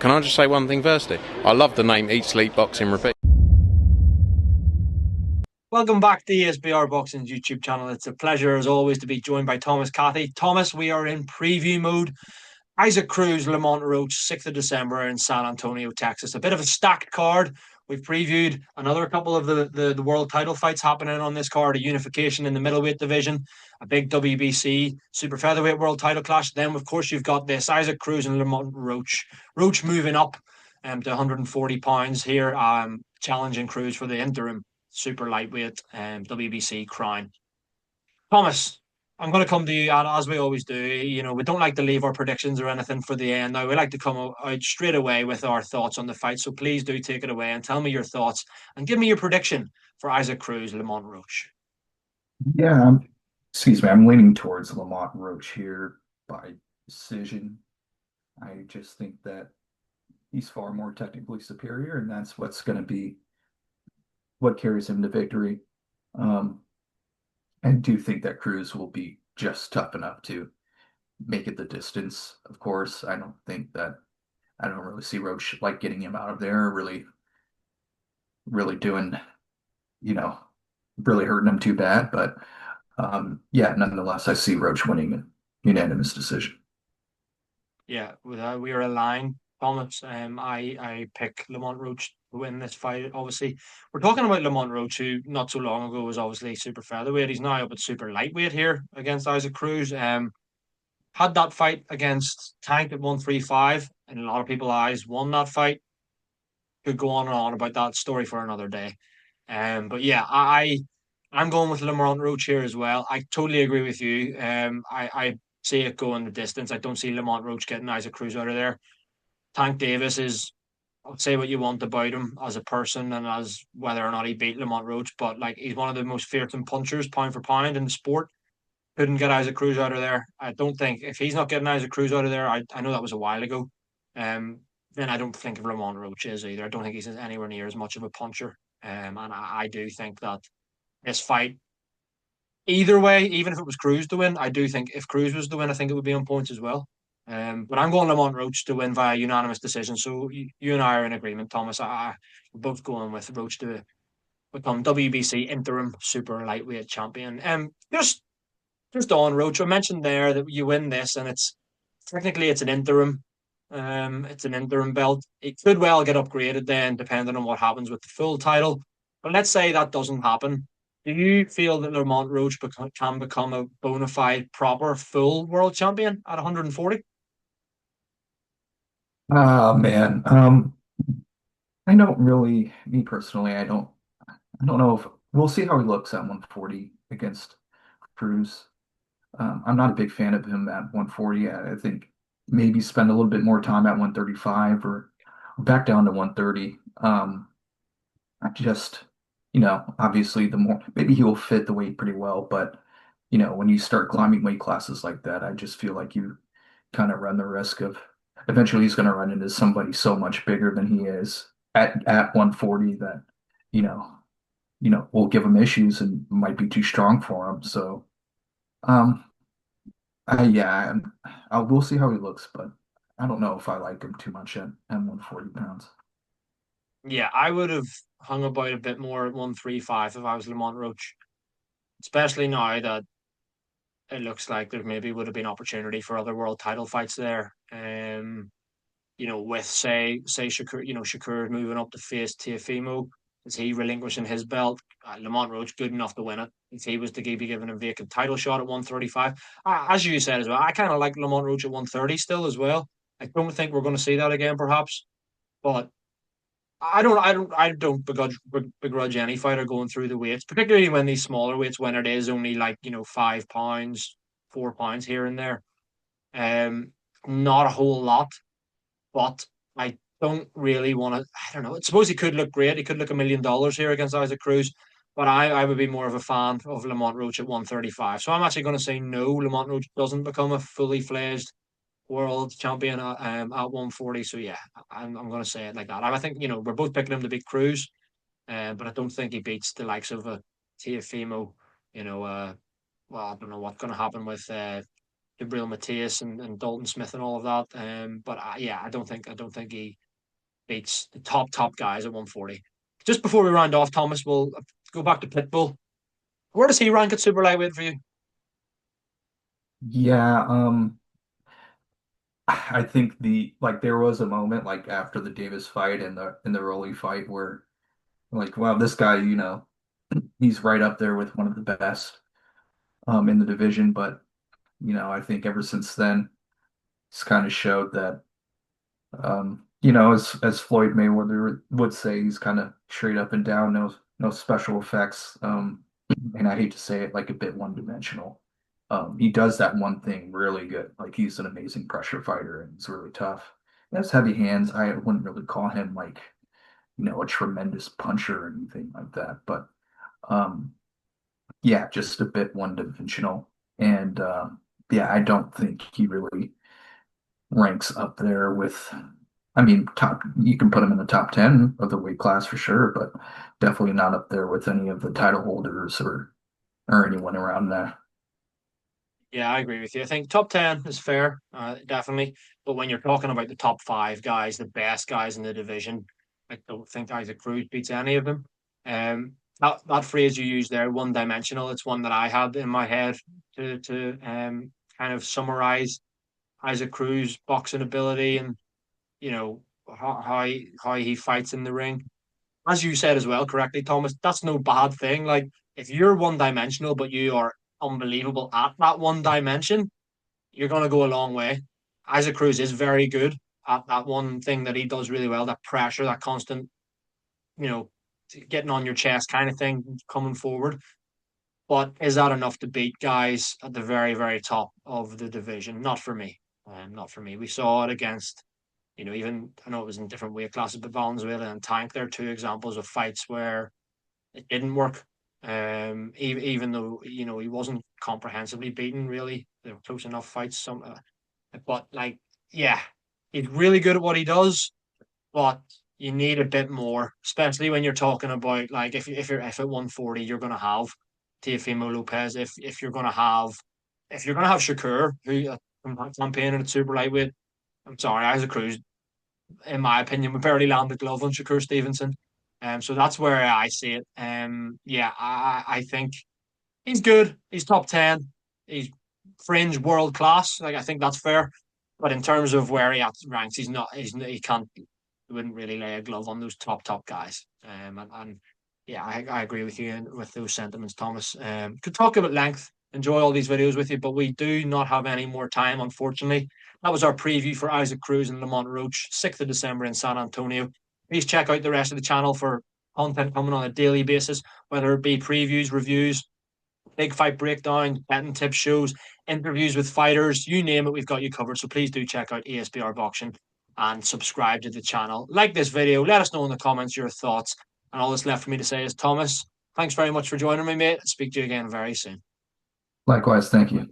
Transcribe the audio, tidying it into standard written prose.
can I just say one thing firstly? I love the name Eat Sleep Boxing Repeat. Welcome back to the ESBR Boxing's YouTube channel. It's a pleasure, as always, to be joined by Thomas Cathy. Thomas, we are in preview mode. Isaac Cruz, Lamont Roach, 6th of December in San Antonio, Texas. A bit of a stacked card. We've previewed another couple of the world title fights happening on this card, a unification in the middleweight division, a big WBC super featherweight world title clash. Then, of course, you've got this Isaac Cruz and Lamont Roach. Roach moving up to 140 pounds here, challenging Cruz for the interim super lightweight WBC crown. Thomas, I'm going to come to you, and as we always do, we don't like to leave our predictions or anything for the end. Now, we like to come out straight away with our thoughts on the fight. So please do take it away and tell me your thoughts and give me your prediction for Isaac Cruz, Lamont Roach. Yeah, excuse me, I'm leaning towards Lamont Roach here by decision. I just think that he's far more technically superior, and that's what's going to be what carries him to victory. I do think that Cruz will be just tough enough to make it the distance. Of course, I don't really see Roach like getting him out of there, really doing, you know, really hurting him too bad. But yeah, nonetheless, I see Roach winning a unanimous decision. Yeah, we are aligned, Thomas. I pick Lamont Roach to win this fight. Obviously, we're talking about Lamont Roach, who not so long ago was obviously super featherweight. He's now up at super lightweight here against Isaac Cruz. Had that fight against Tank at 135, and a lot of people's eyes won that fight. Could go on and on about that story for another day. But yeah, I'm going with Lamont Roach here as well. I totally agree with you. I see it going the distance. I don't see Lamont Roach getting Isaac Cruz out of there. Tank Davis is, I'll say what you want about him as a person and as whether or not he beat Lamont Roach, but like he's one of the most fearsome punchers, pound for pound, in the sport. Couldn't get Isaac Cruz out of there. I don't think if he's not getting Isaac Cruz out of there, I know that was a while ago. Um, then I don't think Lamont Roach is either. I don't think he's anywhere near as much of a puncher. And I do think that this fight, either way, even if it was Cruz to win, I do think if Cruz was to win, I think it would be on points as well. But I'm going Lamont Roach to win via unanimous decision. So you and I are in agreement, Thomas. We're both going with Roach to become WBC interim super lightweight champion. Just on Roach, I mentioned there that you win this, and it's technically it's an interim. It's an interim belt. It could well get upgraded then, depending on what happens with the full title. But let's say that doesn't happen. Do you feel that Lamont Roach can become a bona fide, proper, full world champion at 140? Oh man, I don't really, me personally, I don't know if we'll see how he looks at 140 against Cruz. I'm not a big fan of him at 140. I think maybe spend a little bit more time at 135 or back down to 130. I just, obviously the more maybe he will fit the weight pretty well, but when you start climbing weight classes like that, I just feel like you kind of run the risk of eventually he's going to run into somebody so much bigger than he is at 140 that, you know, will give him issues and might be too strong for him. So, um, yeah, we'll see how he looks, but I don't know if I like him too much at 140 pounds. Yeah, I would have hung about a bit more at 135 if I was Lamont Roach, especially now that it looks like there maybe would have been opportunity for other world title fights there. With say Shakur, Shakur moving up to face Teofimo, is he relinquishing his belt? Lamont Roach good enough to win it. If he was to be given a vacant title shot at 135, as you said as well, I kind of like Lamont Roach at 130 still as well. I don't think we're going to see that again, perhaps, but I don't begrudge any fighter going through the weights, particularly when these smaller weights, when it is only like 5 pounds, 4 pounds here and there. Um, Not a whole lot, but I don't really want to. I don't know. I suppose he could look great. He could look $1 million here against Isaac Cruz, but I would be more of a fan of Lamont Roach at 135. So I'm actually going to say no. Lamont Roach doesn't become a fully fledged world champion at 140. So yeah, I'm going to say it like that. I think we're both picking him to beat Cruz, but I don't think he beats the likes of a Teofimo. You know, well, I don't know what's going to happen with Gabriel Mateus and Dalton Smith and all of that. But yeah, I don't think he beats the top guys at 140. Just before we round off, Thomas, we'll go back to Pitbull. Where does he rank at super lightweight for you? Yeah, I think there was a moment like after the Davis fight and the Rolly fight where like, wow, this guy, he's right up there with one of the best in the division. But I think ever since then, it's kind of showed that as Floyd Mayweather would say, he's kind of straight up and down, no special effects. And I hate to say it, like a bit one-dimensional. He does that one thing really good. Like he's an amazing pressure fighter and he's really tough. He has heavy hands. I wouldn't really call him like, a tremendous puncher or anything like that. But um, yeah, just a bit one-dimensional. And yeah, I don't think he really ranks up there with, I mean, you can put him in the top 10 of the weight class for sure, but definitely not up there with any of the title holders or anyone around that. Yeah, I agree with you. I think top 10 is fair, definitely. But when you're talking about the top five guys, the best guys in the division, I don't think Isaac Cruz beats any of them. That phrase you used there, one dimensional, it's one that I had in my head to kind of summarize Isaac Cruz' boxing ability and, you know, how he fights in the ring. As you said as well, correctly, Thomas, that's no bad thing. Like, if you're one dimensional, but you are unbelievable at that one dimension, you're going to go a long way. Isaac Cruz is very good at that one thing that he does really well, that pressure, that constant, you know, getting on your chest kind of thing, coming forward. But is that enough to beat guys at the very, very top of the division? Not for me. Not for me. We saw it against, even I know it was in different weight classes, but Valenzuela and Tank, they're two examples of fights where it didn't work. Even though he wasn't comprehensively beaten, really, they were close enough fights. But like, yeah, he's really good at what he does, but you need a bit more, especially when you're talking about like if at 140 you're going to have Teofimo Lopez, if you're going to have Shakur, who campaigning at super lightweight. I'm sorry, Isaac Cruz, in my opinion, would barely land the glove on Shakur Stevenson. So that's where I see it. Yeah, I think he's good. He's top 10. He's fringe world class. Like, I think that's fair. But in terms of where he ranks, he's not. He can't. He wouldn't really lay a glove on those top guys. And yeah, I agree with you with those sentiments, Thomas. Could talk about length. Enjoy all these videos with you, but we do not have any more time, unfortunately. That was our preview for Isaac Cruz and Lamont Roach, 6th of December in San Antonio. Please check out the rest of the channel for content coming on a daily basis, whether it be previews, reviews, big fight breakdown, betting tip shows, interviews with fighters, you name it, we've got you covered. So please do check out ESBR Boxing and subscribe to the channel. Like this video, let us know in the comments your thoughts. And all that's left for me to say is, Thomas, thanks very much for joining me, mate. Speak to you again very soon. Likewise, thank you.